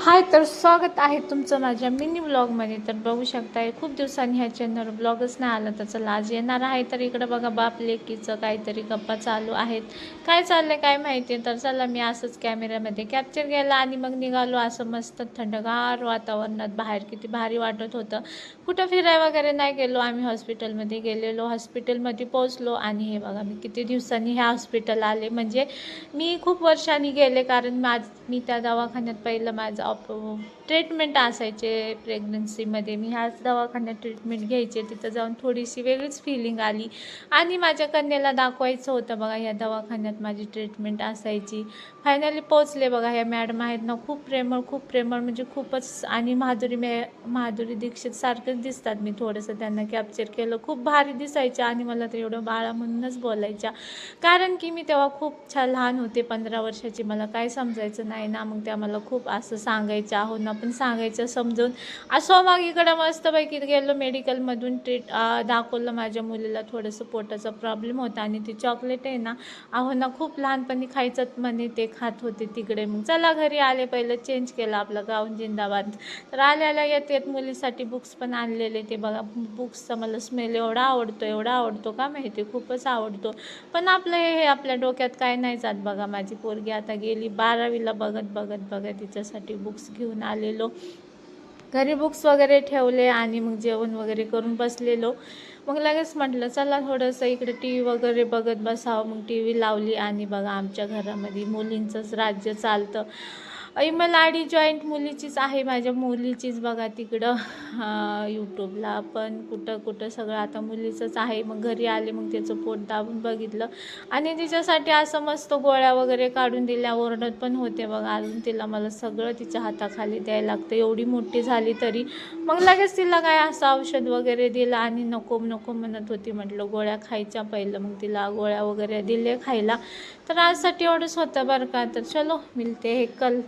हाय, तर स्वागत आहे तुमचं माझ्या मिनी ब्लॉगमध्ये. तर बघू शकताय खूप दिवसांनी ह्या चॅनलवर ब्लॉगच नाही आला, तर चला आज येणार आहे. तर इकडं बघा बाप लेकीचं काहीतरी गप्पा चालू आहेत. काय चाललंय काय माहिती. तर चला मी असंच कॅमेऱ्यामध्ये कॅप्चर केला आणि मग निघालो असं मस्त थंडगार वातावरणात. बाहेर किती भारी वाटत होतं. कुठं फिराय वगैरे नाही गेलो आम्ही, हॉस्पिटलमध्ये गेलेलो. हॉस्पिटलमध्ये पोहोचलो आणि हे बघा मी किती दिवसांनी ह्या हॉस्पिटल आले. म्हणजे मी खूप वर्षांनी गेले, कारण मी त्या दवाखान्यात पहिलं माझं ट्रीटमेंट असायचे प्रेग्नन्सीमध्ये. मी ह्याच दवाखान्यात ट्रीटमेंट घ्यायचे. तिथं जाऊन थोडीशी वेगळीच फिलिंग आली आणि माझ्या कन्याला दाखवायचं होतं बघा, ह्या दवाखान्यात माझी ट्रीटमेंट असायची. फायनली पोचले बघा. ह्या मॅडम आहेत ना, खूप प्रेमळ खूप प्रेमळ, म्हणजे खूपच. आणि माधुरी दीक्षित सारखंच दिसतात. मी थोडंसं त्यांना कॅप्चर केलं, खूप भारी दिसायच्या आणि मला तर एवढं बाळा म्हणूनच बोलायच्या, कारण की मी तेव्हा खूप लहान होते, 15 वर्षाची. मला काय समजायचं नाही ना, मग त्या मला खूप असं सांगायचं, आहो ना पण सांगायचं समजून. असं मग इकडं मस्तपैकी गेलो मेडिकलमधून, दाखवलं माझ्या मुलीला. थोडंसं पोटाचा प्रॉब्लेम होता आणि ती चॉकलेट आहे ना, आहो ना खूप लहानपणी खायचं म्हणे, ते खात होते तिकडे. मग चला घरी आले, पहिलं चेंज केलं आपलं गाऊन जिंदाबाद. तर आल्या येत मुलीसाठी बुक्स पण आणलेले. ते बघा बुक्सचा मला स्मेल एवढा आवडतो का माहिती, खूपच आवडतो. पण आपलं हे आपल्या डोक्यात काय नाही जात बघा. माझी पोरगी आता गेली 12वीला. बघत तिच्यासाठी बुक्स घेऊन आलेलो. घरी बुक्स वगैरे ठेवले आणि मग जेवण वगैरे करून बसलेलो. मग लगेच म्हटलं चला थोडंसं इकडे टी व्ही वगैरे बघत बसावं. मग टी व्ही लावली आणि बघा आमच्या घरामध्ये मुलींचंच राज्य चालतं. ईमेल आय डी जॉईंट मुलीचीच आहे, माझ्या मुलीचीच बघा. तिकडं यूट्यूबला पण कुठं सगळं आता मुलीचंच आहे. मग घरी आले, मग त्याचं पोट दाबून बघितलं आणि तिच्यासाठी असं मस्त गोळ्या वगैरे काढून दिल्या. ओरडत पण होते बघा. अजून तिला मला सगळं तिच्या हाताखाली द्यायला लागतं, एवढी मोठी झाली तरी. मग लगेच तिला काय असं औषध वगैरे दिलं आणि नको म्हणत होती. म्हटलं गोळ्या खायच्या पहिलं. मग तिला गोळ्या वगैरे दिले खायला. तर आजसाठी एवढंच होतं बरं का. तर चलो मिलते हैं कल.